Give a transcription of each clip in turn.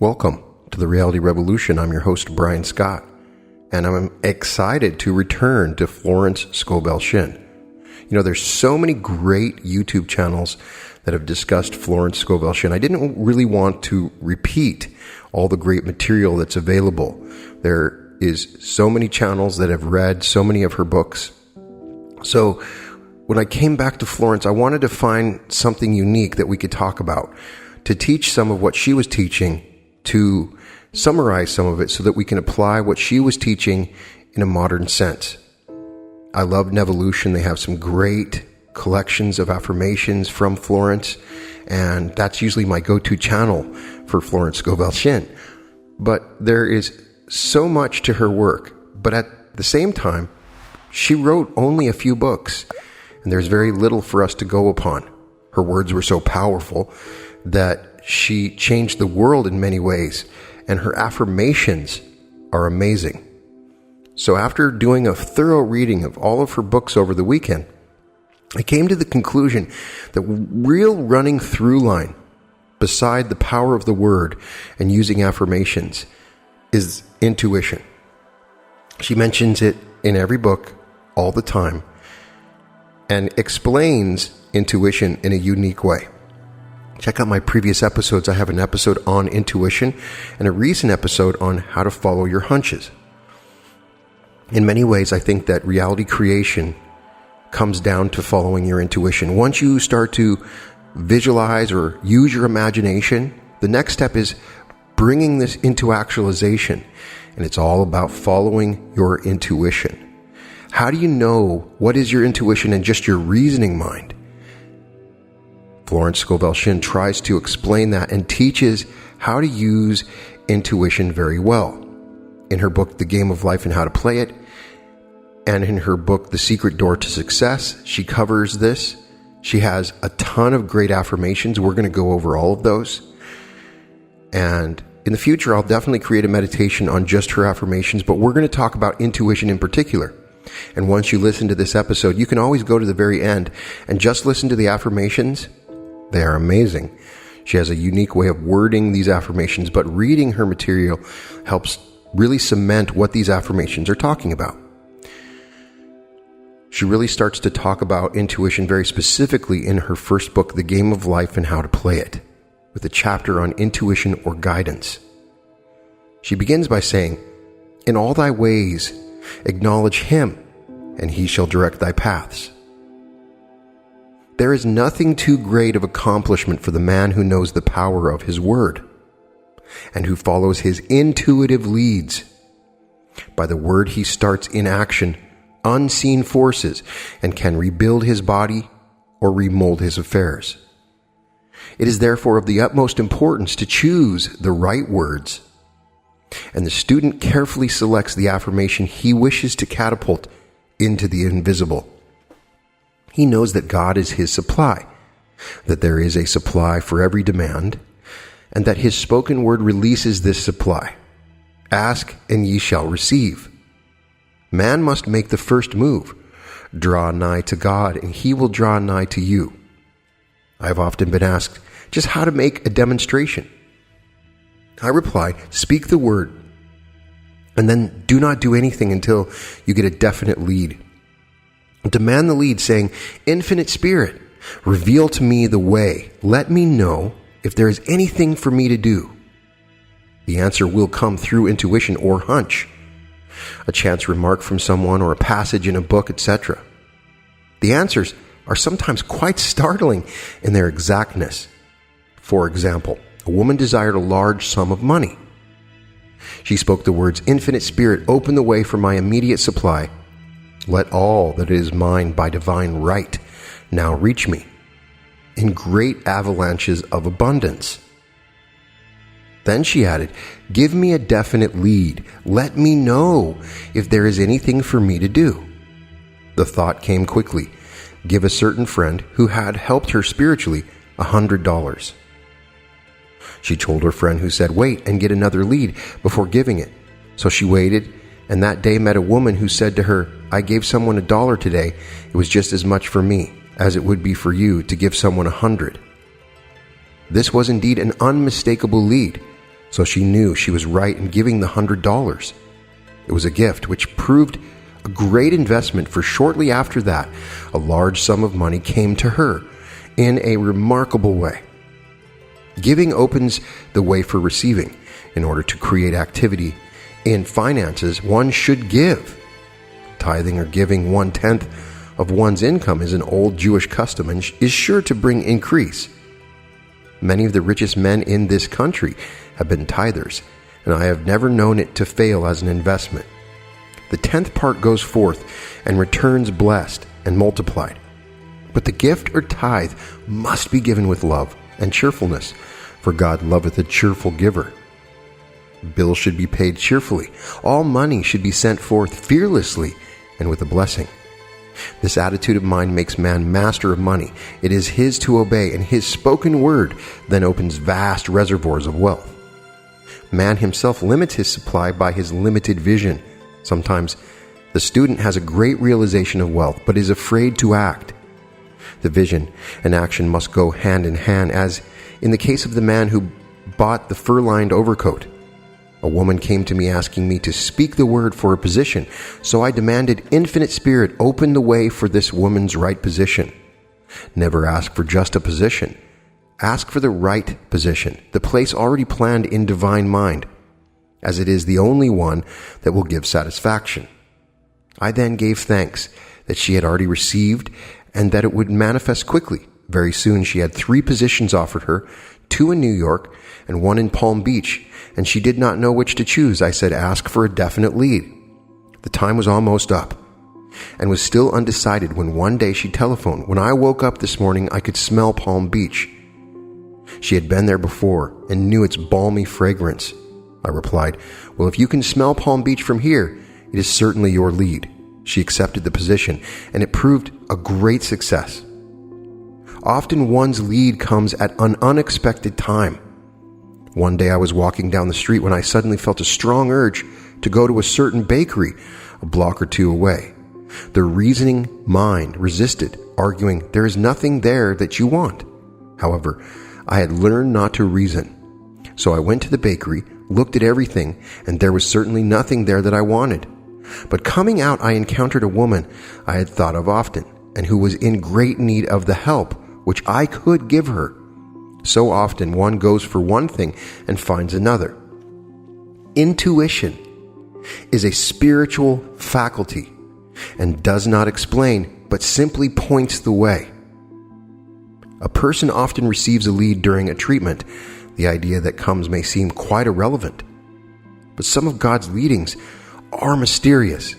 Welcome to the Reality Revolution. I'm your host, Brian Scott, and I'm excited to return to Florence Scovel Shinn. You know, there's so many great YouTube channels that have discussed Florence Scovel Shinn. I didn't really want to repeat all the great material that's available. There is so many channels that have read so many of her books. So when I came back to Florence, I wanted to find something unique that we could talk about, to teach some of what she was teaching, to summarize some of it so that we can apply what she was teaching in a modern sense. I love Nevolution. They have some great collections of affirmations from Florence, and that's usually my go-to channel for Florence Scovel Shinn. But there is so much to her work, but at the same time, she wrote only a few books, and there's very little for us to go upon. Her words were so powerful that she changed the world in many ways, and her affirmations are amazing. So after doing a thorough reading of all of her books over the weekend, I came to the conclusion that real running through line beside the power of the word and using affirmations is intuition. She mentions it in every book all the time and explains intuition in a unique way. Check out my previous episodes. I have an episode on intuition and a recent episode on how to follow your hunches. In many ways, I think that reality creation comes down to following your intuition. Once you start to visualize or use your imagination, the next step is bringing this into actualization. And it's all about following your intuition. How do you know what is your intuition in just your reasoning mind? Florence Scovel Shinn tries to explain that and teaches how to use intuition very well. In her book, The Game of Life and How to Play It, and in her book, The Secret Door to Success, she covers this. She has a ton of great affirmations. We're going to go over all of those. And in the future, I'll definitely create a meditation on just her affirmations, but we're going to talk about intuition in particular. And once you listen to this episode, you can always go to the very end and just listen to the affirmations. They are amazing. She has a unique way of wording these affirmations, but reading her material helps really cement what these affirmations are talking about. She really starts to talk about intuition very specifically in her first book, The Game of Life and How to Play It, with a chapter on intuition or guidance. She begins by saying, "In all thy ways acknowledge him, and he shall direct thy paths." There is nothing too great of accomplishment for the man who knows the power of his word and who follows his intuitive leads. By the word he starts in action unseen forces and can rebuild his body or remold his affairs. It is therefore of the utmost importance to choose the right words, and the student carefully selects the affirmation he wishes to catapult into the invisible. He knows that God is his supply, that there is a supply for every demand, and that his spoken word releases this supply. Ask and ye shall receive. Man must make the first move. Draw nigh to God, and he will draw nigh to you. I have often been asked just how to make a demonstration. I reply, speak the word, and then do not do anything until you get a definite lead. Demand the lead, saying, "Infinite Spirit, reveal to me the way. Let me know if there is anything for me to do." The answer will come through intuition or hunch, a chance remark from someone or a passage in a book, etc. The answers are sometimes quite startling in their exactness. For example, a woman desired a large sum of money. She spoke the words, "Infinite Spirit, open the way for my immediate supply. Let all that is mine by divine right now reach me in great avalanches of abundance." Then she added, "Give me a definite lead. Let me know if there is anything for me to do." The thought came quickly. Give a certain friend who had helped her spiritually $100. She told her friend, who said, "Wait and get another lead before giving it." So she waited, and that day met a woman who said to her, "I gave someone $1 today. It was just as much for me as it would be for you to give someone 100. This was indeed an unmistakable lead. So she knew she was right in giving the $100. It was a gift which proved a great investment, for shortly after that, a large sum of money came to her in a remarkable way. Giving opens the way for receiving. In order to create activity in finances, one should give. Tithing, or giving 1/10 of one's income, is an old Jewish custom and is sure to bring increase. Many of the richest men in this country have been tithers, and I have never known it to fail as an investment. The 10th part goes forth and returns blessed and multiplied. But the gift or tithe must be given with love and cheerfulness, for God loveth a cheerful giver. Bills should be paid cheerfully. All money should be sent forth fearlessly and with a blessing. This attitude of mind makes man master of money. It is his to obey, and his spoken word then opens vast reservoirs of wealth. Man himself limits his supply by his limited vision. Sometimes the student has a great realization of wealth, but is afraid to act. The vision and action must go hand in hand, as in the case of the man who bought the fur-lined overcoat. A woman came to me asking me to speak the word for a position, so I demanded Infinite Spirit open the way for this woman's right position. Never ask for just a position. Ask for the right position, the place already planned in divine mind, as it is the only one that will give satisfaction. I then gave thanks that she had already received and that it would manifest quickly. Very soon she had 3 positions offered her, 2 in New York and 1 in Palm Beach, and she did not know which to choose. I said, ask for a definite lead. The time was almost up and was still undecided when one day she telephoned. When I woke up this morning, I could smell Palm Beach. She had been there before and knew its balmy fragrance. I replied, well, if you can smell Palm Beach from here, it is certainly your lead. She accepted the position, and it proved a great success. Often one's lead comes at an unexpected time. One day I was walking down the street when I suddenly felt a strong urge to go to a certain bakery a block or 2 away. The reasoning mind resisted, arguing, there is nothing there that you want. However, I had learned not to reason. So I went to the bakery, looked at everything, and there was certainly nothing there that I wanted. But coming out, I encountered a woman I had thought of often, and who was in great need of the help which I could give her. So often one goes for one thing and finds another. Intuition is a spiritual faculty and does not explain, but simply points the way. A person often receives a lead during a treatment. The idea that comes may seem quite irrelevant, but some of God's leadings are mysterious.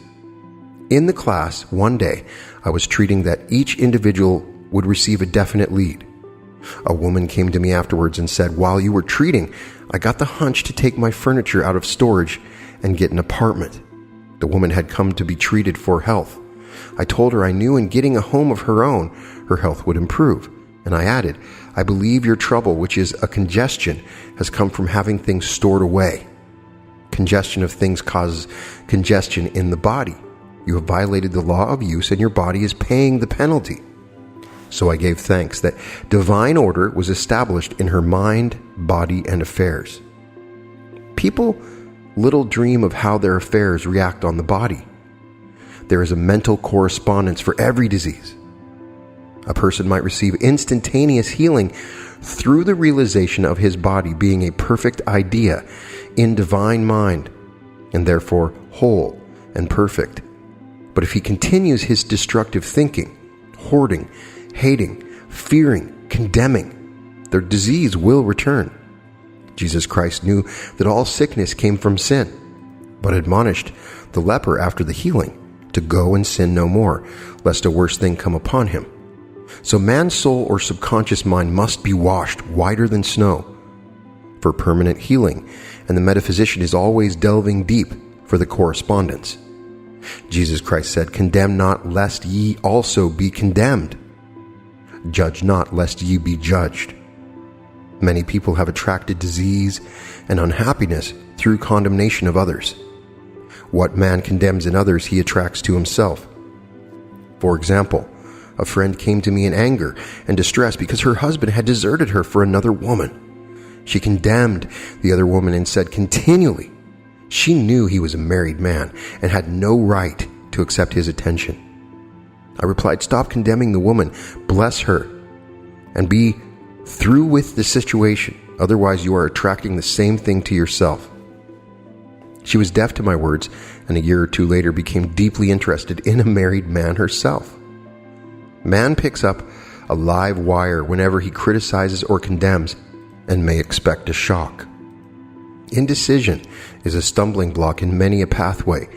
In the class, one day, I was treating that each individual would receive a definite lead. A woman came to me afterwards and said, while you were treating, I got the hunch to take my furniture out of storage and get an apartment. The woman had come to be treated for health. I told her I knew in getting a home of her own, her health would improve. And I added, I believe your trouble, which is a congestion, has come from having things stored away. Congestion of things causes congestion in the body. You have violated the law of use, and your body is paying the penalty. So I gave thanks that divine order was established in her mind, body, and affairs. People little dream of how their affairs react on the body. There is a mental correspondence for every disease. A person might receive instantaneous healing through the realization of his body being a perfect idea in divine mind, and therefore whole and perfect. But if he continues his destructive thinking, hoarding, hating, fearing, condemning, their disease will return. Jesus Christ knew that all sickness came from sin, but admonished the leper after the healing to go and sin no more, lest a worse thing come upon him. So man's soul or subconscious mind must be washed whiter than snow for permanent healing, and the metaphysician is always delving deep for the correspondence. Jesus Christ said, condemn not, lest ye also be condemned. Judge not, lest ye be judged. Many people have attracted disease and unhappiness through condemnation of others. What man condemns in others, he attracts to himself. For example, a friend came to me in anger and distress because her husband had deserted her for another woman. She condemned the other woman and said continually she knew he was a married man and had no right to accept his attention. I replied, "Stop condemning the woman, bless her, and be through with the situation. Otherwise, you are attracting the same thing to yourself." She was deaf to my words, and a year or two later became deeply interested in a married man herself. Man picks up a live wire whenever he criticizes or condemns, and may expect a shock. Indecision is a stumbling block in many a pathway.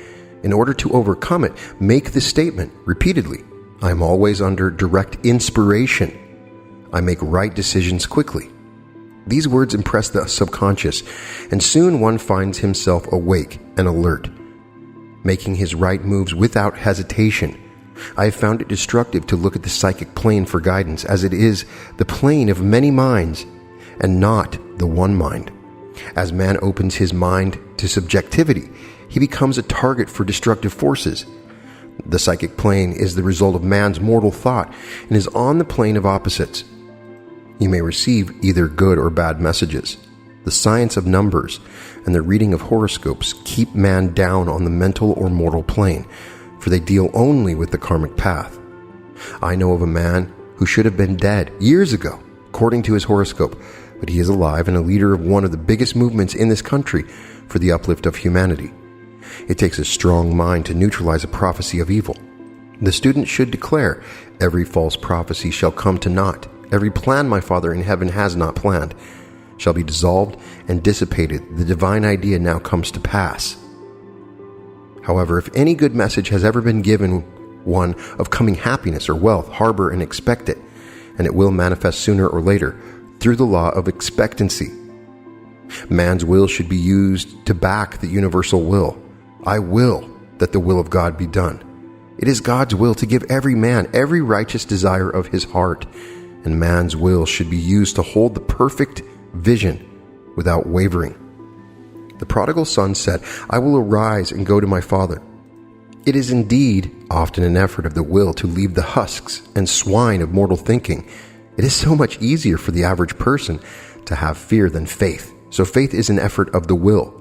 In order to overcome it, make the statement repeatedly, "I am always under direct inspiration. I make right decisions quickly." These words impress the subconscious, and soon one finds himself awake and alert, making his right moves without hesitation. I have found it destructive to look at the psychic plane for guidance, as it is the plane of many minds and not the one mind. As man opens his mind to subjectivity, he becomes a target for destructive forces. The psychic plane is the result of man's mortal thought and is on the plane of opposites. You may receive either good or bad messages. The science of numbers and the reading of horoscopes keep man down on the mental or mortal plane, for they deal only with the karmic path. I know of a man who should have been dead years ago, according to his horoscope, but he is alive and a leader of one of the biggest movements in this country for the uplift of humanity. It takes a strong mind to neutralize a prophecy of evil. The student should declare, "Every false prophecy shall come to naught. Every plan my Father in heaven has not planned shall be dissolved and dissipated. The divine idea now comes to pass." However, if any good message has ever been given, one of coming happiness or wealth, harbor and expect it, and it will manifest sooner or later through the law of expectancy. Man's will should be used to back the universal will. I will that the will of God be done. It is God's will to give every man every righteous desire of his heart, and man's will should be used to hold the perfect vision without wavering. The prodigal son said, "I will arise and go to my father." It is indeed often an effort of the will to leave the husks and swine of mortal thinking. It is so much easier for the average person to have fear than faith. So faith is an effort of the will.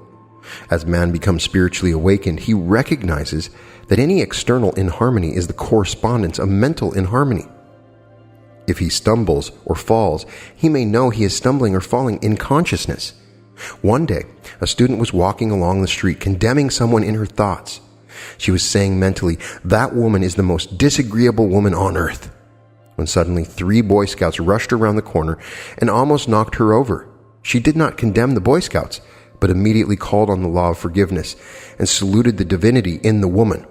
As man becomes spiritually awakened, he recognizes that any external inharmony is the correspondence of mental inharmony. If he stumbles or falls, he may know he is stumbling or falling in consciousness. One day, a student was walking along the street condemning someone in her thoughts. She was saying mentally, "That woman is the most disagreeable woman on earth," when suddenly 3 Boy Scouts rushed around the corner and almost knocked her over. She did not condemn the Boy Scouts, but immediately called on the law of forgiveness and saluted the divinity in the woman.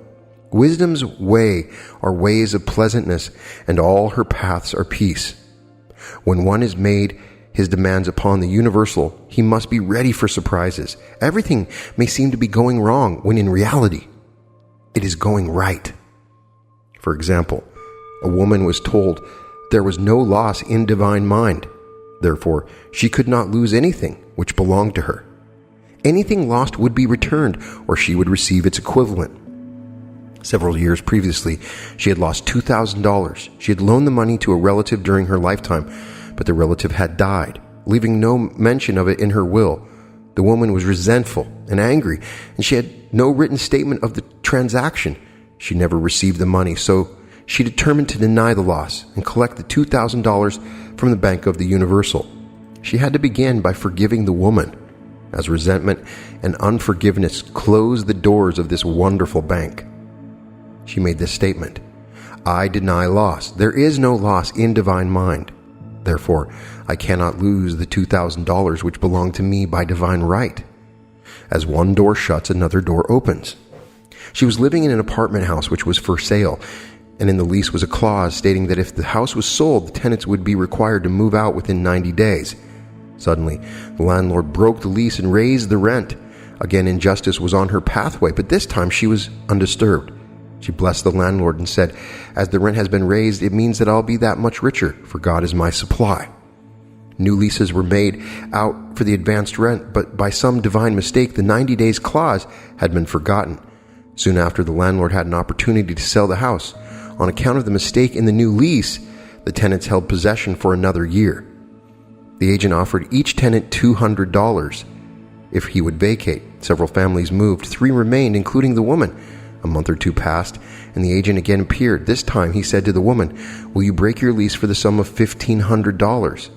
Wisdom's way are ways of pleasantness, and all her paths are peace. When one is made his demands upon the universal, he must be ready for surprises. Everything may seem to be going wrong, when in reality, it is going right. For example, a woman was told there was no loss in divine mind. Therefore, she could not lose anything which belonged to her. Anything lost would be returned, or she would receive its equivalent. Several years previously, she had lost $2,000. She had loaned the money to a relative during her lifetime, but the relative had died, leaving no mention of it in her will. The woman was resentful and angry, and she had no written statement of the transaction. She never received the money, so she determined to deny the loss and collect the $2,000 from the Bank of the Universal. She had to begin by forgiving the woman, as resentment and unforgiveness closed the doors of this wonderful bank. She made this statement, "I deny loss. There is no loss in divine mind. Therefore, I cannot lose the $2,000 which belong to me by divine right. As one door shuts, another door opens." She was living in an apartment house which was for sale, and in the lease was a clause stating that if the house was sold, the tenants would be required to move out within 90 days. Suddenly, the landlord broke the lease and raised the rent. Again, injustice was on her pathway, but this time she was undisturbed. She blessed the landlord and said, "As the rent has been raised, it means that I'll be that much richer, for God is my supply." New leases were made out for the advanced rent, but by some divine mistake, the 90 days clause had been forgotten. Soon after, the landlord had an opportunity to sell the house. On account of the mistake in the new lease, the tenants held possession for another year. The agent offered each tenant $200 if he would vacate. Several families moved. 3 remained, including the woman. A month or 2 passed, and the agent again appeared. This time he said to the woman, "Will you break your lease for the sum of $1,500?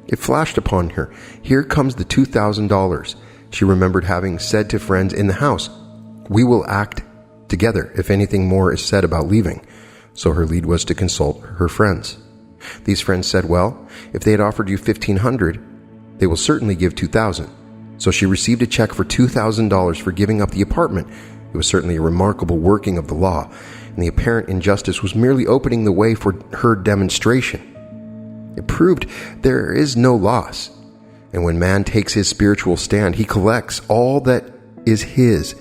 It flashed upon her, "Here comes the $2,000. She remembered having said to friends in the house, "We will act together if anything more is said about leaving." So her lead was to consult her friends. These friends said, "Well, if they had offered you $1,500, they will certainly give $2,000. So she received a check for $2,000 for giving up the apartment. It was certainly a remarkable working of the law, and the apparent injustice was merely opening the way for her demonstration. It proved there is no loss, and when man takes his spiritual stand, he collects all that is his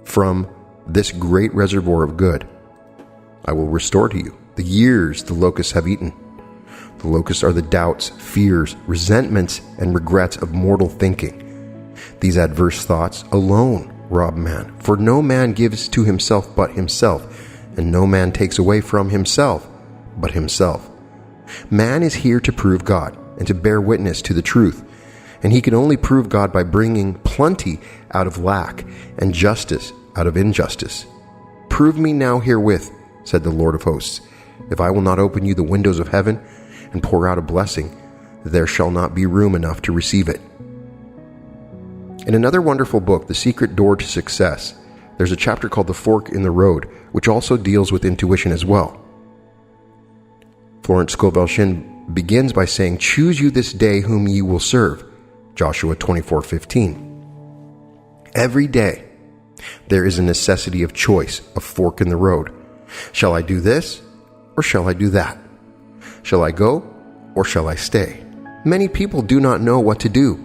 from this great reservoir of good. I will restore to you the years the locusts have eaten. The locusts are the doubts, fears, resentments, and regrets of mortal thinking. These adverse thoughts alone rob man, for no man gives to himself but himself, and no man takes away from himself but himself. Man is here to prove God and to bear witness to the truth, and he can only prove God by bringing plenty out of lack and justice out of injustice. "Prove me now herewith," said the Lord of hosts, "if I will not open you the windows of heaven and pour out a blessing, there shall not be room enough to receive it." In another wonderful book, The Secret Door to Success, there's a chapter called The Fork in the Road, which also deals with intuition as well. Florence Scovel Shinn begins by saying, "Choose you this day whom ye will serve." Joshua 24:15. Every day, there is a necessity of choice, a fork in the road. Shall I do this, or shall I do that? Shall I go, or shall I stay? Many people do not know what to do.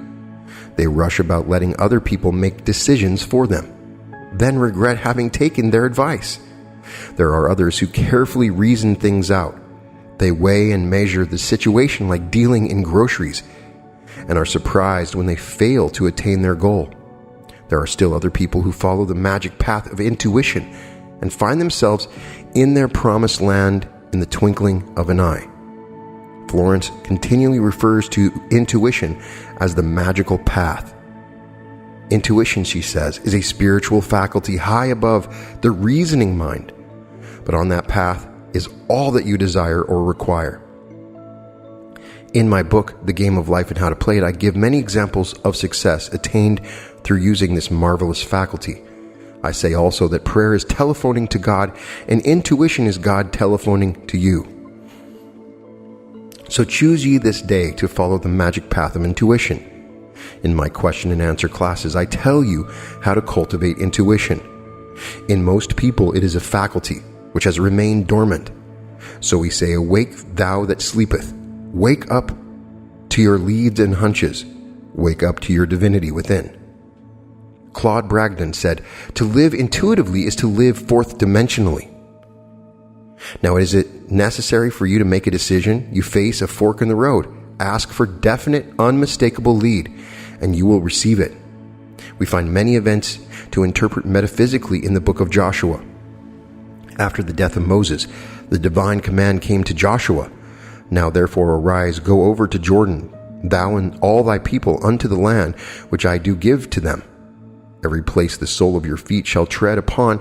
They rush about letting other people make decisions for them, then regret having taken their advice. There are others who carefully reason things out. They weigh and measure the situation like dealing in groceries, and are surprised when they fail to attain their goal. There are still other people who follow the magic path of intuition and find themselves in their promised land in the twinkling of an eye. Florence continually refers to intuition as the magical path. Intuition, she says, is a spiritual faculty high above the reasoning mind, but on that path is all that you desire or require. In my book, The Game of Life and How to Play It, I give many examples of success attained through using this marvelous faculty. I say also that prayer is telephoning to God, and intuition is God telephoning to you. So choose ye this day to follow the magic path of intuition. In my question and answer classes, I tell you how to cultivate intuition. In most people, it is a faculty which has remained dormant. So we say, "Awake thou that sleepeth. Wake up to your leads and hunches. Wake up to your divinity within." Claude Bragdon said, "To live intuitively is to live fourth-dimensionally." Now, is it necessary for you to make a decision? You face a fork in the road. Ask for definite, unmistakable lead, and you will receive it. We find many events to interpret metaphysically in the book of Joshua. After the death of Moses, the divine command came to Joshua, "Now therefore arise, go over to Jordan, thou and all thy people, unto the land which I do give to them. Every place the sole of your feet shall tread upon,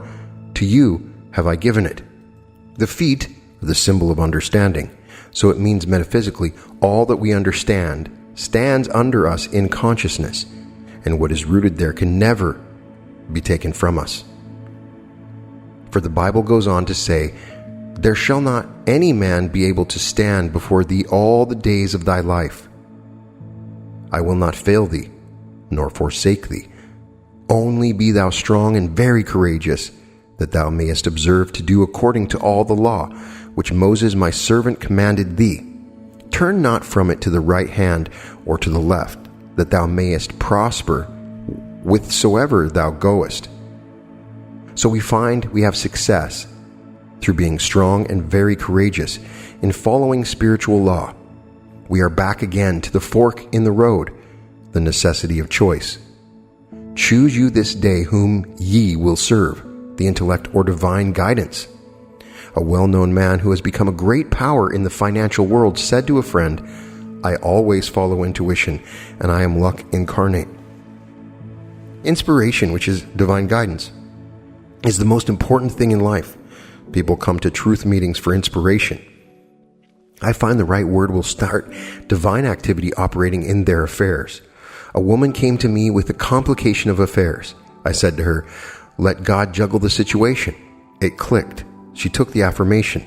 to you have I given it." The feet are the symbol of understanding, so it means metaphysically all that we understand stands under us in consciousness, and what is rooted there can never be taken from us. For the Bible goes on to say, "There shall not any man be able to stand before thee all the days of thy life. I will not fail thee, nor forsake thee. Only be thou strong and very courageous, that thou mayest observe to do according to all the law, which Moses my servant commanded thee. Turn not from it to the right hand or to the left, that thou mayest prosper whithersoever thou goest." So we find we have success through being strong and very courageous in following spiritual law. We are back again to the fork in the road, the necessity of choice. Choose you this day whom ye will serve, the intellect or divine guidance. A well-known man who has become a great power in the financial world said to a friend, I always follow intuition, and I am luck incarnate. Inspiration, which is divine guidance, is the most important thing in life. People come to truth meetings for inspiration. I find the right word will start divine activity operating in their affairs. A woman came to me with the complication of affairs. I said to her, "Let God juggle the situation." It clicked. She took the affirmation.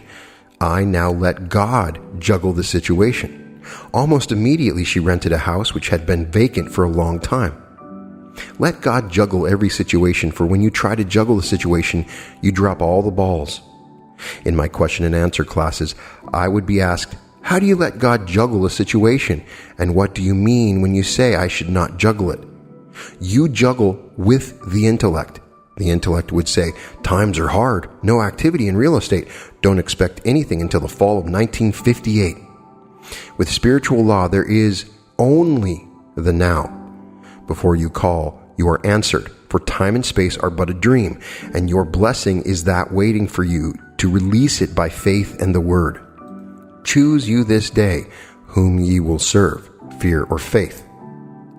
I now let God juggle the situation. Almost immediately she rented a house which had been vacant for a long time. Let God juggle every situation, for when you try to juggle the situation, you drop all the balls. In my question and answer classes, I would be asked, how do you let God juggle a situation? And what do you mean when you say I should not juggle it? You juggle with the intellect. The intellect would say, times are hard, no activity in real estate, don't expect anything until the fall of 1958. With spiritual law, there is only the now. Before you call, you are answered, for time and space are but a dream, and your blessing is that waiting for you to release it by faith and the word. Choose you this day whom ye will serve, fear or faith.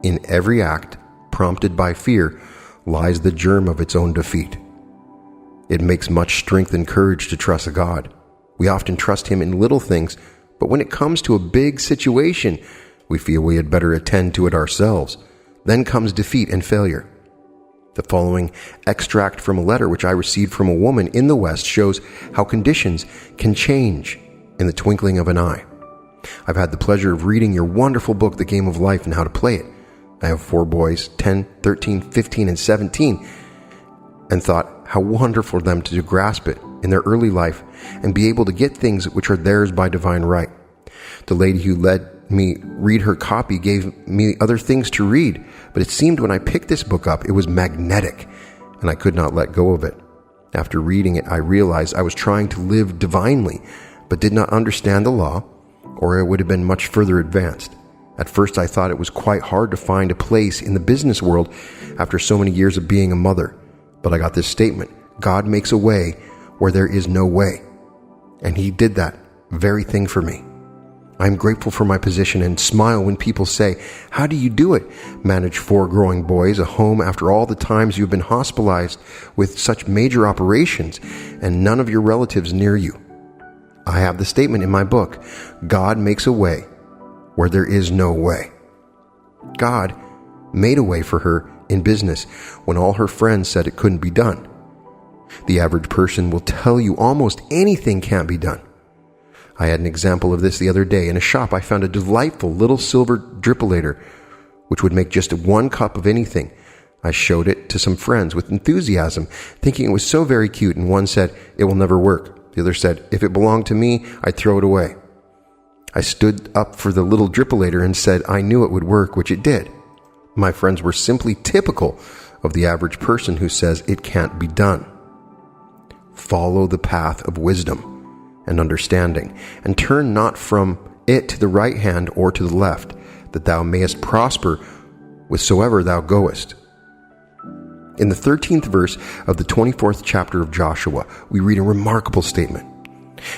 In every act prompted by fear lies the germ of its own defeat. It makes much strength and courage to trust a God. We often trust him in little things, but when it comes to a big situation, we feel we had better attend to it ourselves. Then comes defeat and failure. The following extract from a letter which I received from a woman in the West shows how conditions can change in the twinkling of an eye. I've had the pleasure of reading your wonderful book, The Game of Life, and how to play it. I have 4 boys, 10, 13, 15, and 17, and thought how wonderful for them to grasp it in their early life and be able to get things which are theirs by divine right. The lady who let me read her copy gave me other things to read, but it seemed when I picked this book up, it was magnetic, and I could not let go of it. After reading it, I realized I was trying to live divinely, but did not understand the law, or I would have been much further advanced. At first, I thought it was quite hard to find a place in the business world after so many years of being a mother. But I got this statement: God makes a way where there is no way. And he did that very thing for me. I'm grateful for my position and smile when people say, how do you do it? Manage 4 growing boys, a home after all the times you've been hospitalized with such major operations, and none of your relatives near you. I have the statement in my book, God makes a way where there is no way. God made a way for her in business when all her friends said it couldn't be done. The average person will tell you almost anything can't be done. I had an example of this the other day. In a shop, I found a delightful little silver drippolator, which would make just 1 cup of anything. I showed it to some friends with enthusiasm, thinking it was so very cute, and one said, it will never work. The other said, if it belonged to me, I'd throw it away. I stood up for the little drippolator and said I knew it would work, which it did. My friends were simply typical of the average person who says it can't be done. Follow the path of wisdom and understanding, and turn not from it to the right hand or to the left, that thou mayest prosper whithersoever thou goest. In the 13th verse of the 24th chapter of Joshua, we read a remarkable statement.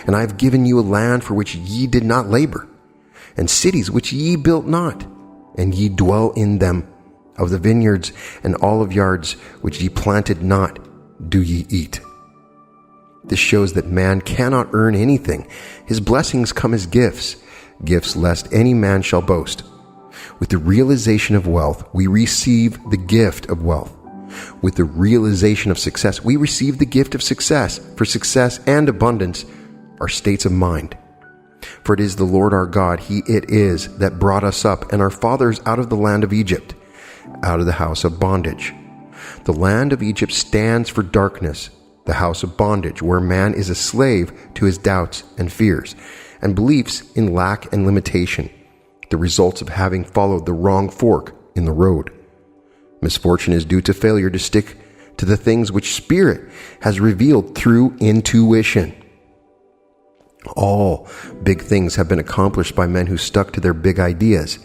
And I have given you a land for which ye did not labor, and cities which ye built not, and ye dwell in them. Of the vineyards and olive yards which ye planted not, do ye eat. This shows that man cannot earn anything. His blessings come as gifts, gifts lest any man shall boast. With the realization of wealth, we receive the gift of wealth. With the realization of success, we receive the gift of success, for success and abundance are states of mind. For it is the Lord our God, He it is that brought us up and our fathers out of the land of Egypt, out of the house of bondage. The land of Egypt stands for darkness, the house of bondage, where man is a slave to his doubts and fears, and beliefs in lack and limitation, the results of having followed the wrong fork in the road. Misfortune is due to failure to stick to the things which Spirit has revealed through intuition. All big things have been accomplished by men who stuck to their big ideas.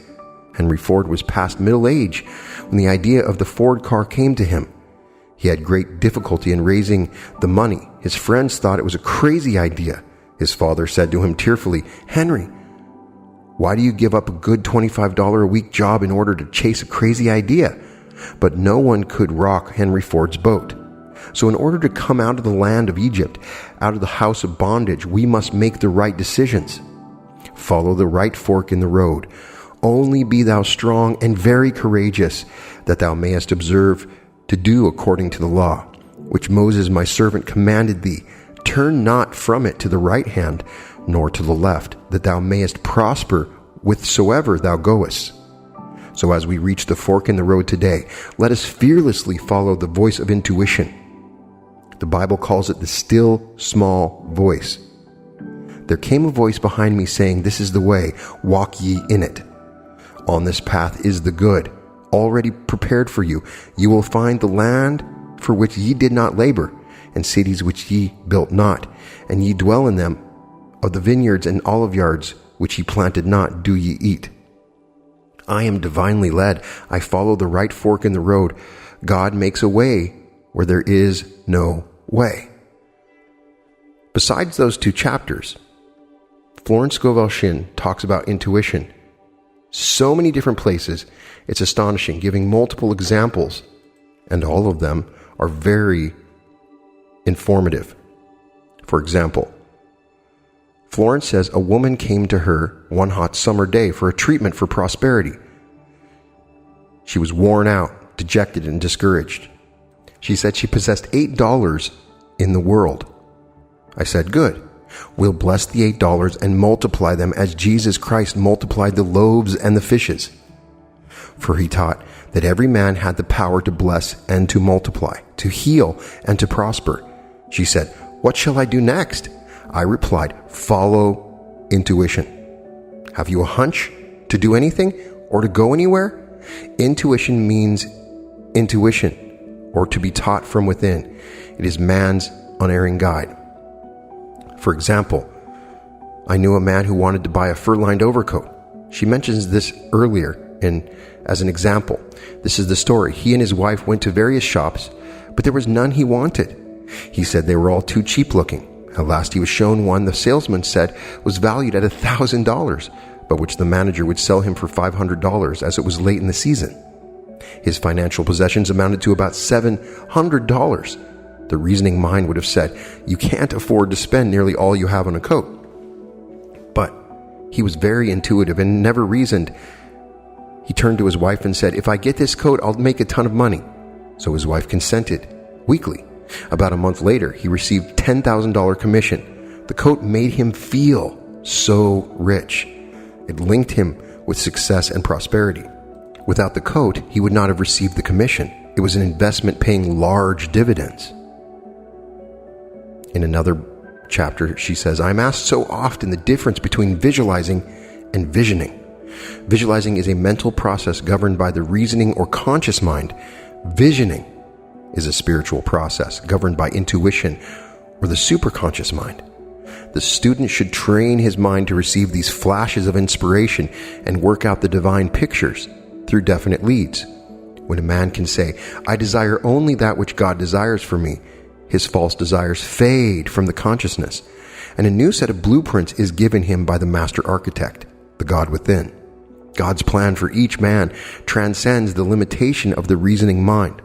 Henry Ford was past middle age when the idea of the Ford car came to him. He had great difficulty in raising the money. His friends thought it was a crazy idea. His father said to him tearfully, "Henry, Why do you give up a good $25 a week job in order to chase a crazy idea? But no one could rock Henry Ford's boat. So in order to come out of the land of Egypt, out of the house of bondage, we must make the right decisions. Follow the right fork in the road. Only be thou strong and very courageous, that thou mayest observe to do according to the law, which Moses my servant commanded thee. Turn not from it to the right hand, nor to the left, that thou mayest prosper whithersoever thou goest. So as we reach the fork in the road today, let us fearlessly follow the voice of intuition. The Bible calls it the still, small voice. There came a voice behind me saying, This is the way, walk ye in it. On this path is the good, already prepared for you. You will find the land for which ye did not labor, and cities which ye built not, and ye dwell in them. Of the vineyards and olive yards which ye planted not, do ye eat. I am divinely led. I follow the right fork in the road. God makes a way where there is no way. Besides those two chapters, Florence Scovel Shinn talks about intuition. So many different places, it's astonishing, giving multiple examples, and all of them are very informative. For example, Florence says a woman came to her one hot summer day for a treatment for prosperity. She was worn out, dejected, and discouraged. She said she possessed $8 in the world. I said, good. We'll bless the $8 and multiply them as Jesus Christ multiplied the loaves and the fishes. For he taught that every man had the power to bless and to multiply, to heal and to prosper. She said, what shall I do next? I replied, follow intuition. Have you a hunch to do anything or to go anywhere? Intuition means intuition, or to be taught from within. It is man's unerring guide. For example, I knew a man who wanted to buy a fur-lined overcoat. She mentions this earlier as an example. This is the story. He and his wife went to various shops, but there was none he wanted. He said they were all too cheap looking. At last he was shown one the salesman said was valued at $1,000, but which the manager would sell him for $500 as it was late in the season. His financial possessions amounted to about $700. The reasoning mind would have said, you can't afford to spend nearly all you have on a coat. But he was very intuitive and never reasoned. He turned to his wife and said, if I get this coat, I'll make a ton of money. So his wife consented, weakly. About a month later, he received $10,000 commission. The coat made him feel so rich. It linked him with success and prosperity. Without the coat, he would not have received the commission. It was an investment paying large dividends. In another chapter, she says, I'm asked so often the difference between visualizing and visioning. Visualizing is a mental process governed by the reasoning or conscious mind. Visioning is a spiritual process governed by intuition or the superconscious mind. The student should train his mind to receive these flashes of inspiration and work out the divine pictures through definite leads. When a man can say, I desire only that which God desires for me, his false desires fade from the consciousness, and a new set of blueprints is given him by the master architect, the God within. God's plan for each man transcends the limitation of the reasoning mind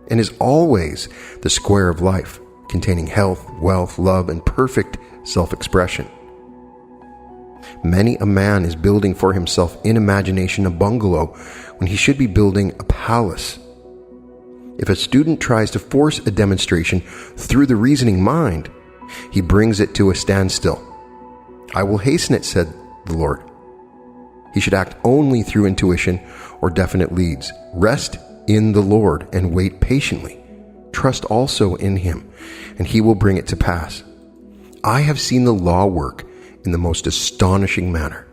and is always the square of life, containing health, wealth, love, and perfect self-expression. Many a man is building for himself in imagination a bungalow when he should be building a palace. If a student tries to force a demonstration through the reasoning mind, he brings it to a standstill. I will hasten it, said the Lord. He should act only through intuition or definite leads. Rest in the Lord and wait patiently. Trust also in him, and he will bring it to pass. I have seen the law work in the most astonishing manner.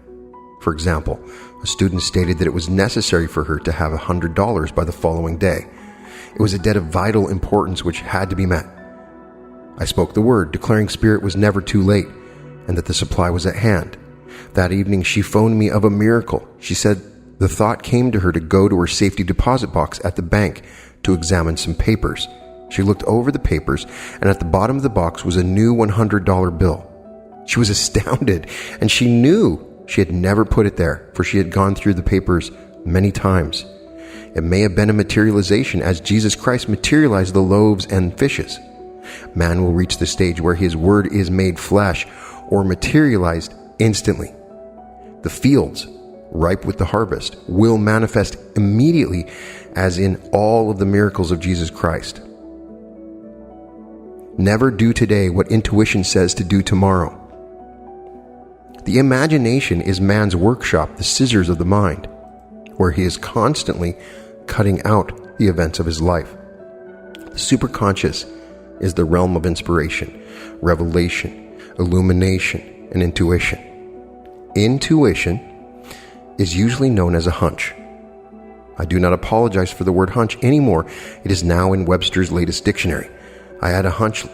For example, a student stated that it was necessary for her to have $100 by the following day. It was a debt of vital importance which had to be met. I spoke the word, declaring spirit was never too late, and that the supply was at hand. That evening she phoned me of a miracle. She said the thought came to her to go to her safety deposit box at the bank to examine some papers. She looked over the papers, and at the bottom of the box was a new $100 bill. She was astounded, and she knew She had never put it there, for she had gone through the papers many times. It may have been a materialization, as Jesus Christ materialized the loaves and fishes. Man will reach the stage where his word is made flesh or materialized instantly. The fields, ripe with the harvest, will manifest immediately, as in all of the miracles of Jesus Christ. Never do today what intuition says to do tomorrow. The imagination is man's workshop, the scissors of the mind, where he is constantly cutting out the events of his life. The superconscious is the realm of inspiration, revelation, illumination, and intuition. Intuition is usually known as a hunch. I do not apologize for the word hunch anymore. It is now in Webster's latest dictionary. I had a hunch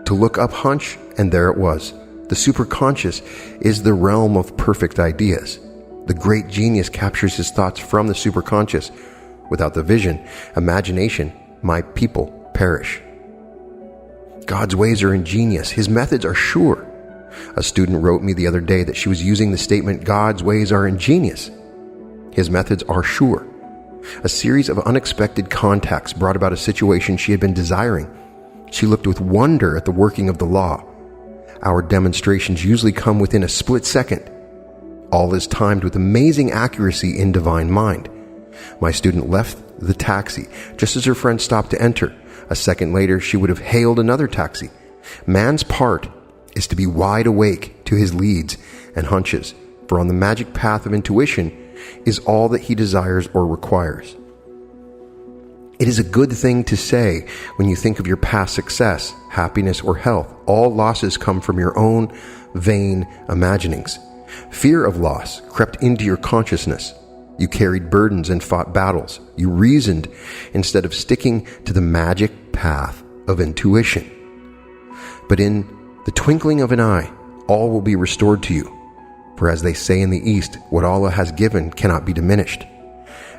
to look up hunch, and there it was. The superconscious is the realm of perfect ideas. The great genius captures his thoughts from the superconscious. Without the vision, imagination, my people perish. God's ways are ingenious. His methods are sure. A student wrote me the other day that she was using the statement, God's ways are ingenious. His methods are sure. A series of unexpected contacts brought about a situation she had been desiring. She looked with wonder at the working of the law. Our demonstrations usually come within a split second. All is timed with amazing accuracy in divine mind. My student left the taxi just as her friend stopped to enter. A second later, she would have hailed another taxi. Man's part is to be wide awake to his leads and hunches, for on the magic path of intuition is all that he desires or requires. It is a good thing to say when you think of your past success, happiness, or health. All losses come from your own vain imaginings. Fear of loss crept into your consciousness. You carried burdens and fought battles. You reasoned instead of sticking to the magic path of intuition. But in the twinkling of an eye, all will be restored to you. For as they say in the East, what Allah has given cannot be diminished.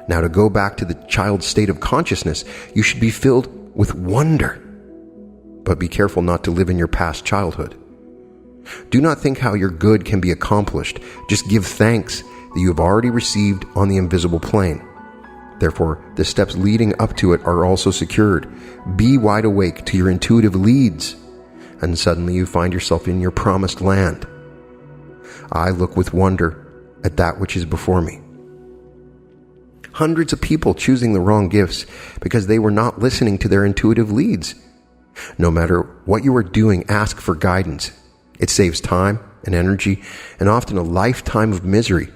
Now, to go back to the child's state of consciousness, you should be filled with wonder. But be careful not to live in your past childhood. Do not think how your good can be accomplished. Just give thanks that you have already received on the invisible plane. Therefore, the steps leading up to it are also secured. Be wide awake to your intuitive leads, and suddenly you find yourself in your promised land. I look with wonder at that which is before me. Hundreds of people choosing the wrong gifts because they were not listening to their intuitive leads. No matter what you are doing, ask for guidance. It saves time and energy and often a lifetime of misery.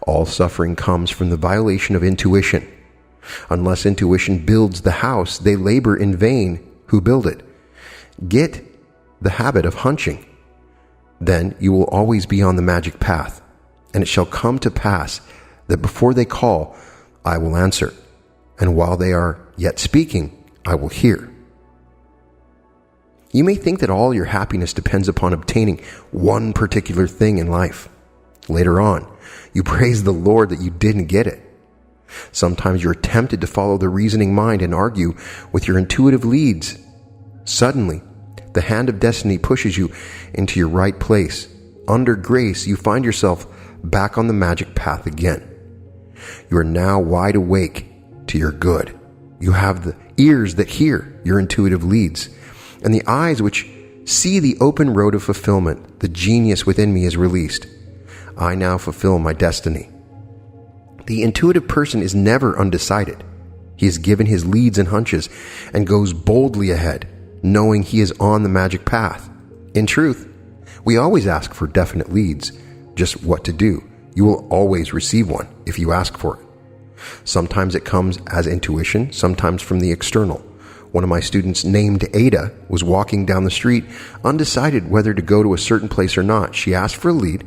All suffering comes from the violation of intuition. Unless intuition builds the house, they labor in vain who build it. Get the habit of hunching. Then you will always be on the magic path, and it shall come to pass that before they call, I will answer, and while they are yet speaking, I will hear. You may think that all your happiness depends upon obtaining one particular thing in life. Later on, you praise the Lord that you didn't get it. Sometimes you're tempted to follow the reasoning mind and argue with your intuitive leads. Suddenly, the hand of destiny pushes you into your right place. Under grace, you find yourself back on the magic path again. You are now wide awake to your good. You have the ears that hear your intuitive leads, and the eyes which see the open road of fulfillment. The genius within me is released. I now fulfill my destiny. The intuitive person is never undecided. He is given his leads and hunches and goes boldly ahead, knowing he is on the magic path. In truth, we always ask for definite leads, just what to do. You will always receive one if you ask for it. Sometimes it comes as intuition, sometimes from the external. One of my students named Ada was walking down the street, undecided whether to go to a certain place or not. She asked for a lead.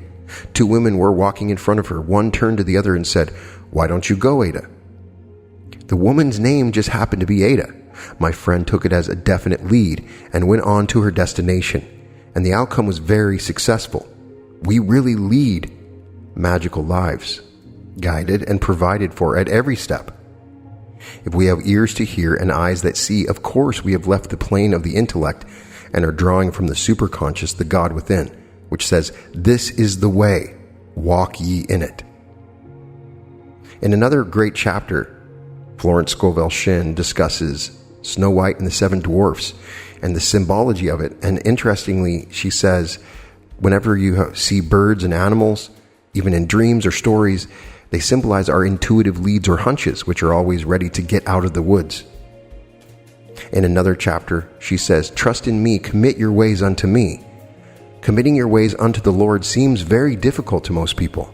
Two women were walking in front of her. One turned to the other and said, "Why don't you go, Ada?" The woman's name just happened to be Ada. My friend took it as a definite lead and went on to her destination, and the outcome was very successful. We really lead magical lives, guided and provided for at every step. If we have ears to hear and eyes that see, of course we have left the plane of the intellect and are drawing from the superconscious, the God within, which says, "This is the way. walk ye in it. In another great chapter, Florence Scovel Shinn discusses Snow White and the Seven Dwarfs and the symbology of it. And interestingly, she says, whenever you see birds and animals, even in dreams or stories, they symbolize our intuitive leads or hunches, which are always ready to get out of the woods. In another chapter, she says, trust in me, commit your ways unto me. Committing your ways unto the Lord seems very difficult to most people.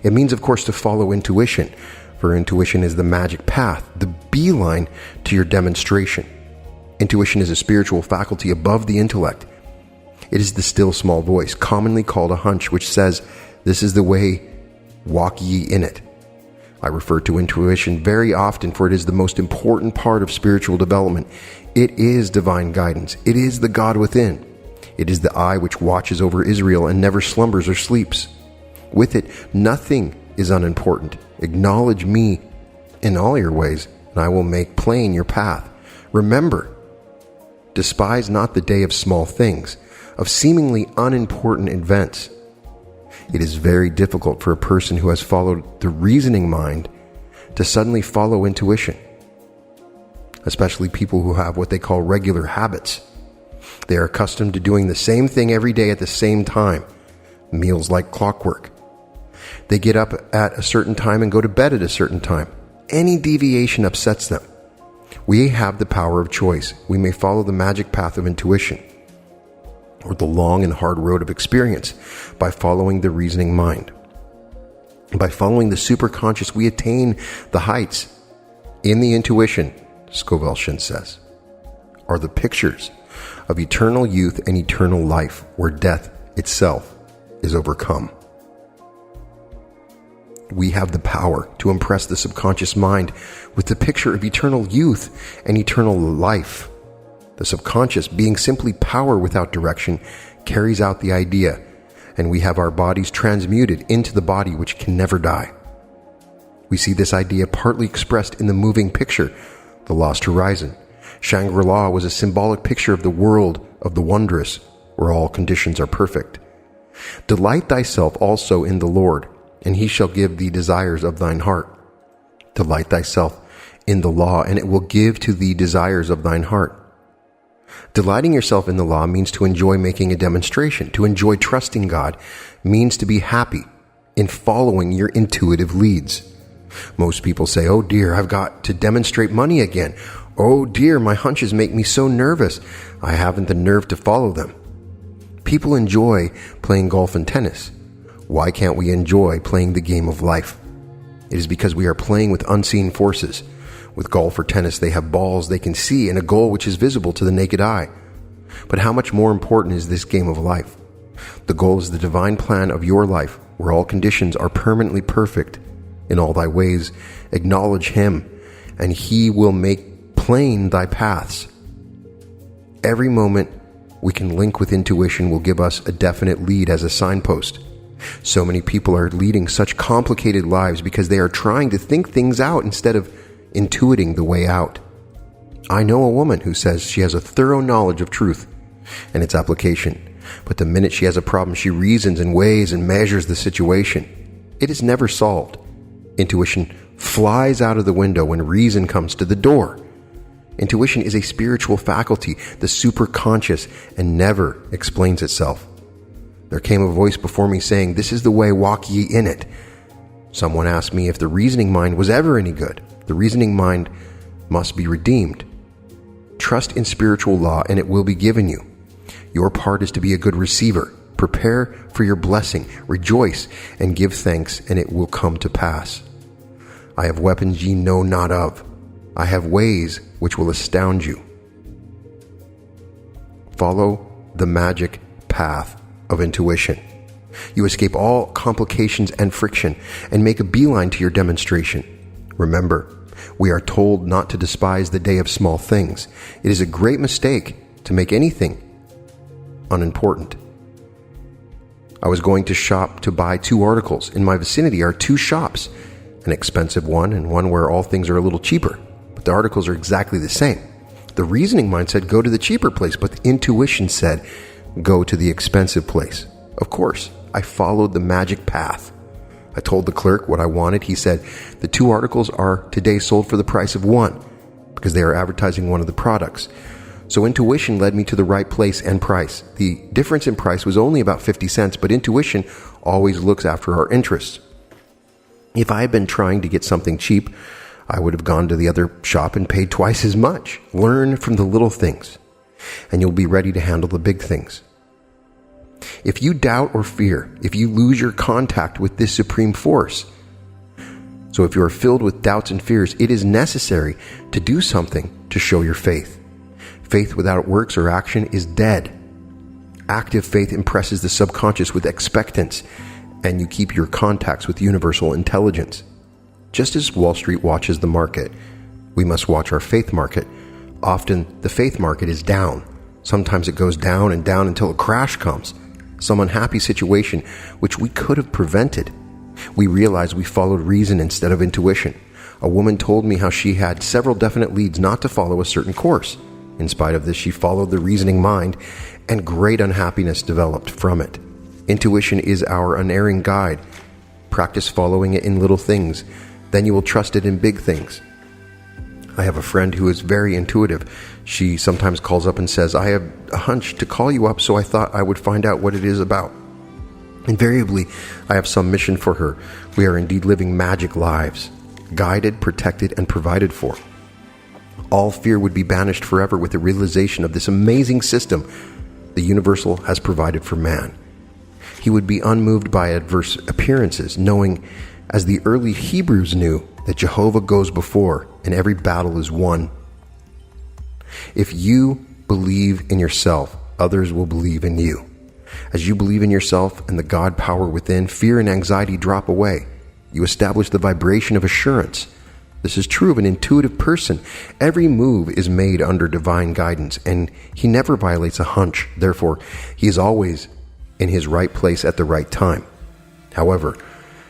It means, of course, to follow intuition, for intuition is the magic path, the beeline to your demonstration. Intuition is a spiritual faculty above the intellect. It is the still small voice, commonly called a hunch, which says, this is the way, walk ye in it. I refer to intuition very often, for it is the most important part of spiritual development. It is divine guidance. It is the God within. It is the eye which watches over Israel and never slumbers or sleeps. With it, nothing is unimportant. Acknowledge me in all your ways, and I will make plain your path. Remember, despise not the day of small things, of seemingly unimportant events. It is very difficult for a person who has followed the reasoning mind to suddenly follow intuition, especially people who have what they call regular habits. They are accustomed to doing the same thing every day at the same time, meals like clockwork. They get up at a certain time and go to bed at a certain time. Any deviation upsets them. We have the power of choice. We may follow the magic path of intuition, or the long and hard road of experience, by following the reasoning mind. By following the superconscious, we attain the heights. In the intuition, Scovel Shinn says, are the pictures of eternal youth and eternal life, where death itself is overcome. We have the power to impress the subconscious mind with the picture of eternal youth and eternal life. The subconscious, being simply power without direction, carries out the idea, and we have our bodies transmuted into the body which can never die. We see this idea partly expressed in the moving picture, The Lost Horizon. Shangri-La was a symbolic picture of the world of the wondrous, where all conditions are perfect. Delight thyself also in the Lord, and he shall give thee desires of thine heart. Delight thyself in the law, and it will give to thee desires of thine heart. Delighting yourself in the law means to enjoy making a demonstration. To enjoy trusting God means to be happy in following your intuitive leads. Most people say, oh dear, I've got to demonstrate money again. Oh dear, my hunches make me so nervous. I haven't the nerve to follow them. People enjoy playing golf and tennis. Why can't we enjoy playing the game of life? It is because we are playing with unseen forces. With golf or tennis, they have balls they can see and a goal which is visible to the naked eye. But how much more important is this game of life? The goal is the divine plan of your life, where all conditions are permanently perfect. In all thy ways, acknowledge him, and he will make plain thy paths. Every moment we can link with intuition will give us a definite lead as a signpost. So many people are leading such complicated lives because they are trying to think things out instead of intuiting the way out. I know a woman who says she has a thorough knowledge of truth and its application, but the minute she has a problem, she reasons and weighs and measures the situation. It is never solved. Intuition flies out of the window when reason comes to the door. Intuition is a spiritual faculty, the superconscious, and never explains itself. There came a voice before me saying, this is the way, walk ye in it. Someone asked me if the reasoning mind was ever any good. The reasoning mind must be redeemed. Trust in spiritual law and it will be given you. Your part is to be a good receiver. Prepare for your blessing, rejoice, and give thanks, and it will come to pass. I have weapons ye know not of. I have ways which will astound you. Follow the magic path of intuition. You escape all complications and friction and make a beeline to your demonstration. Remember, we are told not to despise the day of small things. It is a great mistake to make anything unimportant. I was going to shop to buy 2 articles. In my vicinity are 2 shops, an expensive one and one where all things are a little cheaper, but the articles are exactly the same. The reasoning mind said go to the cheaper place, but the intuition said go to the expensive place. Of course, I followed the magic path. I told the clerk what I wanted. He said, the 2 articles are today sold for the price of 1 because they are advertising one of the products. So intuition led me to the right place and price. The difference in price was only about 50 cents, but intuition always looks after our interests. If I had been trying to get something cheap, I would have gone to the other shop and paid twice as much. Learn from the little things, and you'll be ready to handle the big things. If you doubt or fear, if you lose your contact with this supreme force, so if you are filled with doubts and fears, it is necessary to do something to show your faith. Faith without works or action is dead. Active faith impresses the subconscious with expectance, and you keep your contacts with universal intelligence. Just as Wall Street watches the market, we must watch our faith market. Often, the faith market is down. Sometimes it goes down and down until a crash comes, some unhappy situation which we could have prevented. We realize we followed reason instead of intuition. A woman told me how she had several definite leads not to follow a certain course. In spite of this, she followed the reasoning mind, and great unhappiness developed from it. Intuition is our unerring guide. Practice following it in little things. Then you will trust it in big things. I have a friend who is very intuitive. She sometimes calls up and says, I have a hunch to call you up, so I thought I would find out what it is about. Invariably, I have some mission for her. We are indeed living magic lives, guided, protected, and provided for. All fear would be banished forever with the realization of this amazing system the universal has provided for man. He would be unmoved by adverse appearances, knowing, as the early Hebrews knew, that Jehovah goes before and every battle is won. If you believe in yourself, others will believe in you. As you believe in yourself and the God power within, fear and anxiety drop away. You establish the vibration of assurance. This is true of an intuitive person. Every move is made under divine guidance, and he never violates a hunch. Therefore, he is always in his right place at the right time. However,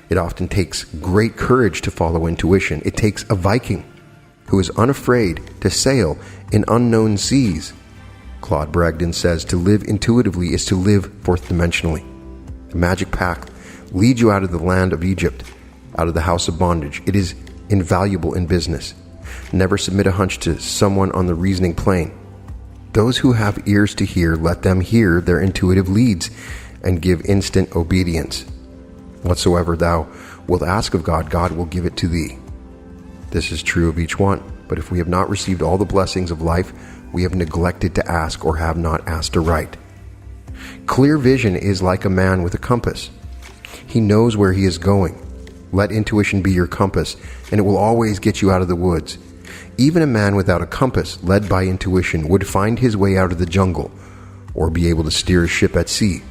it often takes great courage to follow intuition. It takes a Viking who is unafraid to sail in unknown seas. Claude Bragdon says to live intuitively is to live fourth dimensionally. The magic path leads you out of the land of Egypt, out of the house of bondage. It is invaluable in business. Never submit a hunch to someone on the reasoning plane. Those who have ears to hear, let them hear their intuitive leads and give instant obedience. Whatsoever thou wilt ask of God, God will give it to thee. This is true of each one. But if we have not received all the blessings of life, we have neglected to ask or have not asked aright. Clear vision is like a man with a compass. He knows where he is going. Let intuition be your compass, and it will always get you out of the woods. Even a man without a compass, led by intuition, would find his way out of the jungle or be able to steer a ship at sea.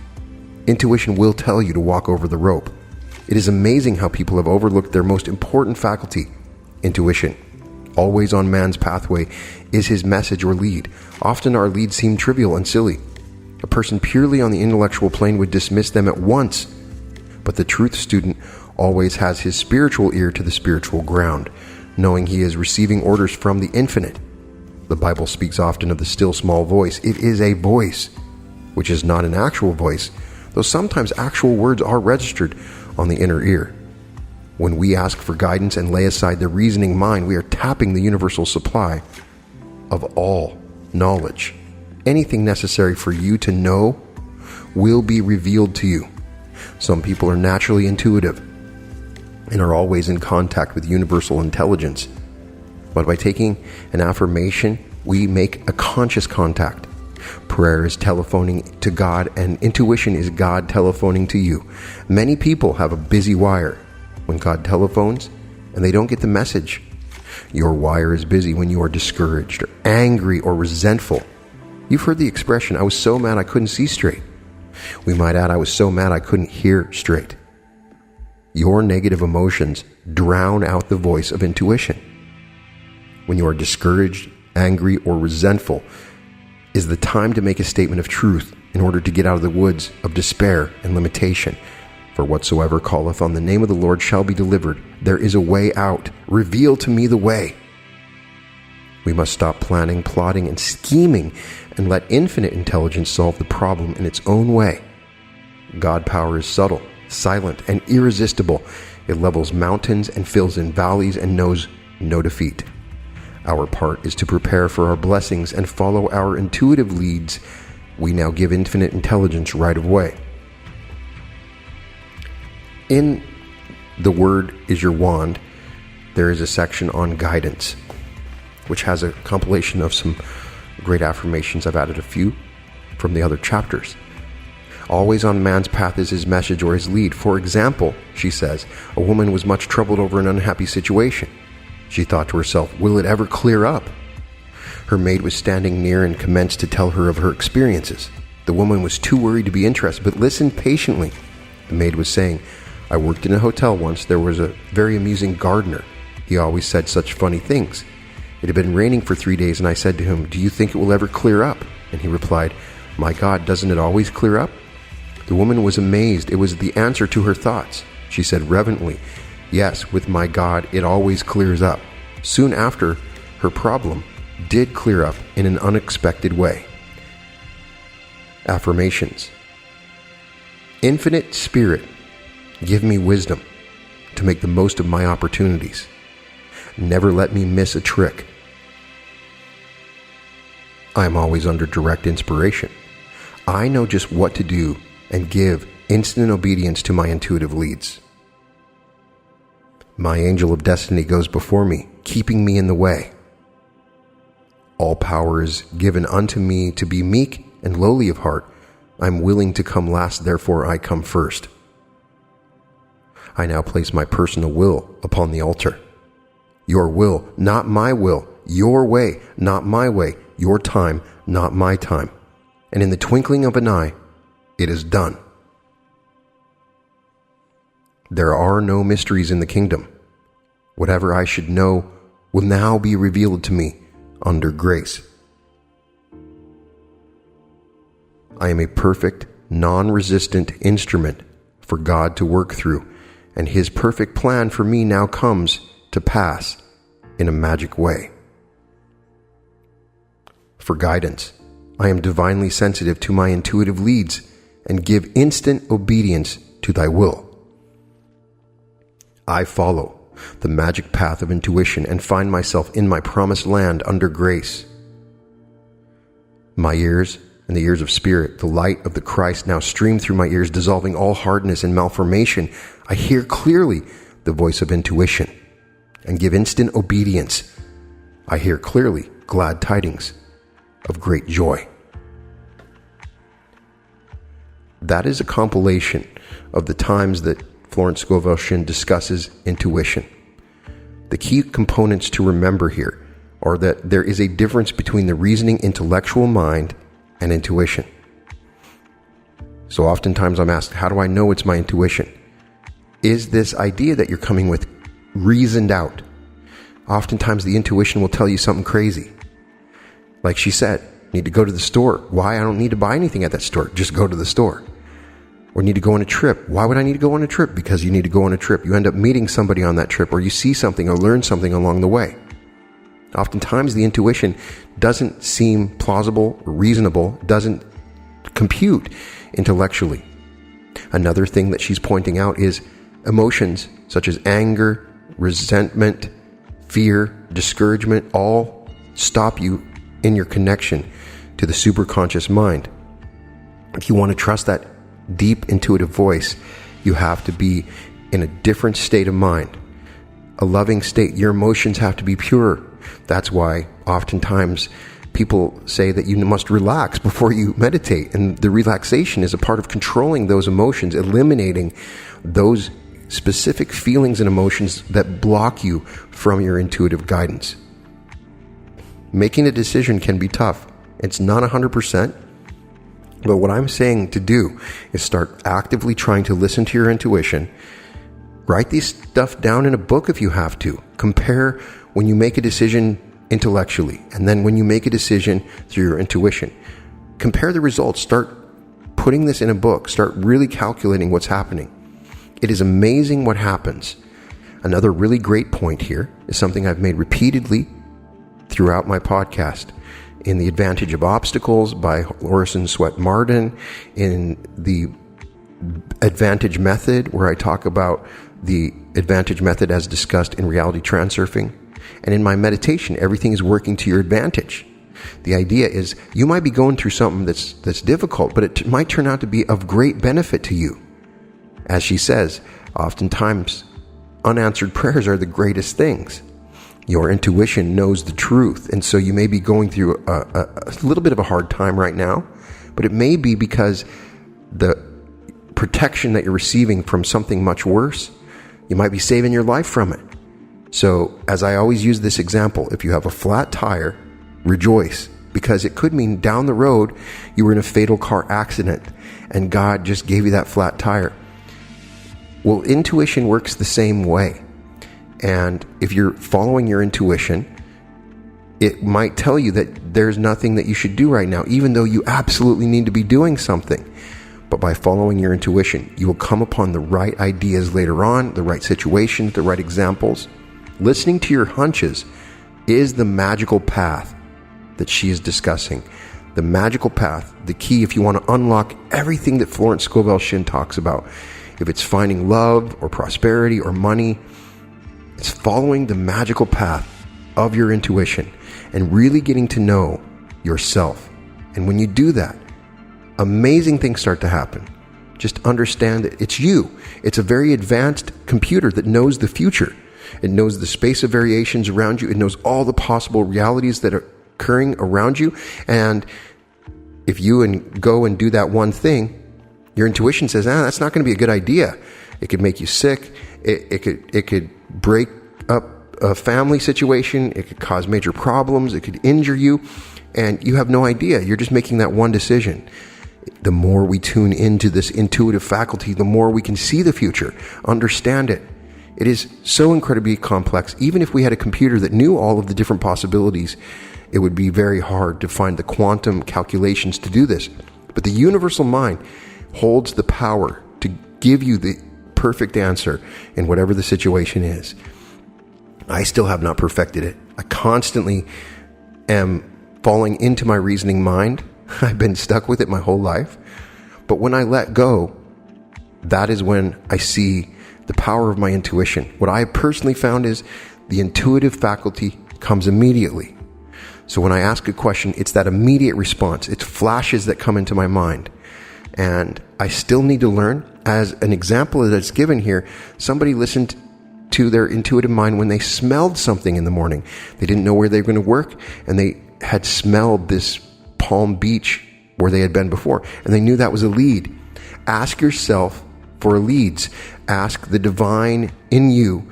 Intuition will tell you to walk over the rope. It is amazing how people have overlooked their most important faculty, intuition. Always on man's pathway is his message or lead. Often our leads seem trivial and silly. A person purely on the intellectual plane would dismiss them at once. But the truth student always has his spiritual ear to the spiritual ground, knowing he is receiving orders from the infinite. The Bible speaks often of the still small voice. It is a voice, which is not an actual voice, though sometimes actual words are registered on the inner ear. When we ask for guidance and lay aside the reasoning mind, we are tapping the universal supply of all knowledge. Anything necessary for you to know will be revealed to you. Some people are naturally intuitive and are always in contact with universal intelligence. But by taking an affirmation, we make a conscious contact. Prayer is telephoning to God, and intuition is God telephoning to you. Many people have a busy wire when God telephones and they don't get the message. Your wire is busy when you are discouraged or angry or resentful. You've heard the expression, I was so mad I couldn't see straight. We might add, I was so mad I couldn't hear straight. Your negative emotions drown out the voice of intuition. When you are discouraged, angry, or resentful, is the time to make a statement of truth in order to get out of the woods of despair and limitation. For whatsoever calleth on the name of the Lord shall be delivered. There is a way out. Reveal to me the way. We must stop planning, plotting, and scheming and let infinite intelligence solve the problem in its own way. God power is subtle, silent, and irresistible. It levels mountains and fills in valleys and knows no defeat. Our part is to prepare for our blessings and follow our intuitive leads. We now give infinite intelligence right of way. In The Word is Your Wand, there is a section on guidance, which has a compilation of some great affirmations. I've added a few from the other chapters. Always on man's path is his message or his lead. For example, she says, a woman was much troubled over an unhappy situation. She thought to herself, will it ever clear up? Her maid was standing near and commenced to tell her of her experiences. The woman was too worried to be interested, but listened patiently. The maid was saying, I worked in a hotel once. There was a very amusing gardener. He always said such funny things. It had been raining for 3 days, and I said to him, do you think it will ever clear up? And he replied, my God, doesn't it always clear up? The woman was amazed. It was the answer to her thoughts. She said reverently, yes, with my God, it always clears up. Soon after, her problem did clear up in an unexpected way. Affirmations. Infinite Spirit, give me wisdom to make the most of my opportunities. Never let me miss a trick. I am always under direct inspiration. I know just what to do and give instant obedience to my intuitive leads. My angel of destiny goes before me, keeping me in the way. All power is given unto me to be meek and lowly of heart. I'm willing to come last, therefore I come first. I now place my personal will upon the altar. Your will, not my will. Your way, not my way. Your time, not my time. And in the twinkling of an eye, it is done. There are no mysteries in the kingdom. Whatever I should know will now be revealed to me under grace. I am a perfect, non-resistant instrument for God to work through, and His perfect plan for me now comes to pass in a magic way. For guidance, I am divinely sensitive to my intuitive leads and give instant obedience to Thy will. I follow the magic path of intuition and find myself in my promised land under grace. My ears and the ears of spirit, the light of the Christ now stream through my ears, dissolving all hardness and malformation. I hear clearly the voice of intuition and give instant obedience. I hear clearly glad tidings of great joy. That is a compilation of the times that Florence Scovel Shinn discusses intuition. The key components to remember here are that there is a difference between the reasoning intellectual mind and intuition. So oftentimes I'm asked, how do I know it's my intuition? Is this idea that you're coming with reasoned out? Oftentimes the intuition will tell you something crazy. Like she said, need to go to the store. Why? I don't need to buy anything at that store. Just go to the store. Or need to go on a trip. Why would I need to go on a trip? Because you need to go on a trip. You end up meeting somebody on that trip, or you see something or learn something along the way. Oftentimes the intuition doesn't seem plausible or reasonable, doesn't compute intellectually. Another thing that she's pointing out is emotions such as anger, resentment, fear, discouragement, all stop you in your connection to the superconscious mind. If you want to trust that deep intuitive voice, you have to be in a different state of mind, a loving state. Your emotions have to be pure. That's why oftentimes people say that you must relax before you meditate, and the relaxation is a part of controlling those emotions, eliminating those specific feelings and emotions that block you from your intuitive guidance. Making a decision can be tough. It's not 100%. But what I'm saying to do is start actively trying to listen to your intuition. Write these stuff down in a book if you have to. Compare when you make a decision intellectually, and then when you make a decision through your intuition. Compare the results. Start putting this in a book. Start really calculating what's happening. It is amazing what happens. Another really great point here is something I've made repeatedly throughout my podcast. In The Advantage of Obstacles by Orison Swett Marden, in the advantage method, where I talk about the advantage method as discussed in reality transurfing. And in my meditation, everything is working to your advantage. The idea is you might be going through something that's difficult, but it might turn out to be of great benefit to you. As she says, oftentimes unanswered prayers are the greatest things. Your intuition knows the truth, and so you may be going through a little bit of a hard time right now, but it may be because the protection that you're receiving from something much worse, you might be saving your life from it. So, as I always use this example, if you have a flat tire, rejoice, because it could mean down the road you were in a fatal car accident and God just gave you that flat tire. Well, intuition works the same way. And if you're following your intuition, it might tell you that there's nothing that you should do right now, even though you absolutely need to be doing something. But by following your intuition, you will come upon the right ideas later on, the right situations, the right examples. Listening to your hunches is the magical path that she is discussing. The magical path, the key if you want to unlock everything that Florence Scovel Shinn talks about. If it's finding love or prosperity or money, it's following the magical path of your intuition and really getting to know yourself. And when you do that, amazing things start to happen. Just understand that it's you. It's a very advanced computer that knows the future. It knows the space of variations around you. It knows all the possible realities that are occurring around you. And if you go and do that one thing, your intuition says, that's not going to be a good idea. It could make you sick. It could break up a family situation. It could cause major problems. It could injure you. And you have no idea. You're just making that one decision. The more we tune into this intuitive faculty, the more we can see the future, understand it. It is so incredibly complex. Even if we had a computer that knew all of the different possibilities, it would be very hard to find the quantum calculations to do this. But the universal mind holds the power to give you the perfect answer in whatever the situation is. I still have not perfected it. I constantly am falling into my reasoning mind. I've been stuck with it my whole life. But when I let go, that is when I see the power of my intuition. What I personally found is the intuitive faculty comes immediately. So when I ask a question, it's that immediate response. It's flashes that come into my mind. And I still need to learn. As an example that's given here, somebody listened to their intuitive mind when they smelled something in the morning. They didn't know where they were going to work, and they had smelled this Palm Beach where they had been before, and they knew that was a lead. Ask yourself for leads. Ask the divine in you.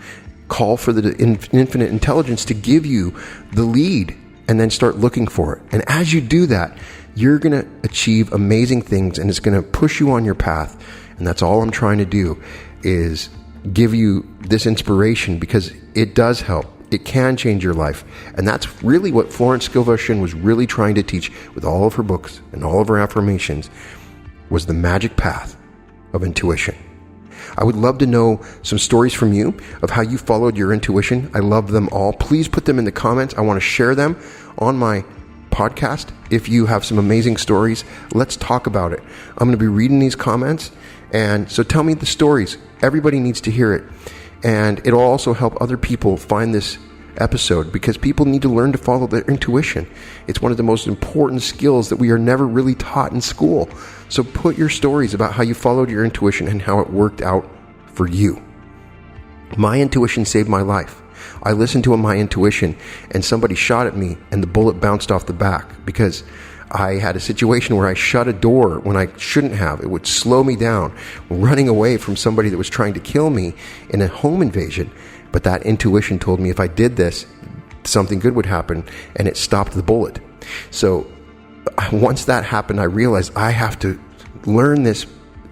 Call for the infinite intelligence to give you the lead, and then start looking for it. And as you do that, you're going to achieve amazing things, and it's going to push you on your path. And that's all I'm trying to do, is give you this inspiration, because it does help. It can change your life. And that's really what Florence Scovel Shinn was really trying to teach with all of her books and all of her affirmations, was the magic path of intuition. I would love to know some stories from you of how you followed your intuition. I love them all. Please put them in the comments. I want to share them on my podcast. If you have some amazing stories, let's talk about it. I'm going to be reading these comments. And so tell me the stories. Everybody needs to hear it. And it'll also help other people find this episode, because people need to learn to follow their intuition. It's one of the most important skills that we are never really taught in school. So put your stories about how you followed your intuition and how it worked out for you. My intuition saved my life. I listened to my intuition, and somebody shot at me and the bullet bounced off the back, because I had a situation where I shut a door when I shouldn't have. It would slow me down, running away from somebody that was trying to kill me in a home invasion. But that intuition told me if I did this, something good would happen, and it stopped the bullet. So once that happened, I realized I have to learn this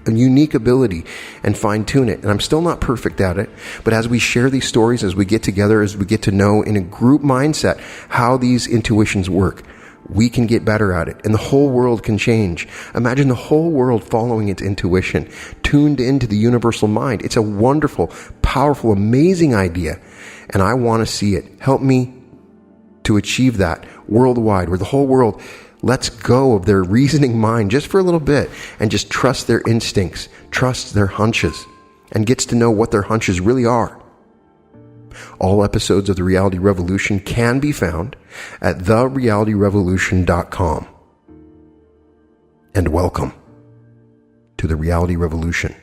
unique ability and fine-tune it. And I'm still not perfect at it, but as we share these stories, as we get together, as we get to know in a group mindset how these intuitions work, we can get better at it, and the whole world can change. Imagine the whole world following its intuition, tuned into the universal mind. It's a wonderful, powerful, amazing idea, and I want to see it. Help me to achieve that worldwide, where the whole world lets go of their reasoning mind just for a little bit and just trusts their instincts, trusts their hunches, and gets to know what their hunches really are. All episodes of The Reality Revolution can be found at therealityrevolution.com. And welcome to The Reality Revolution.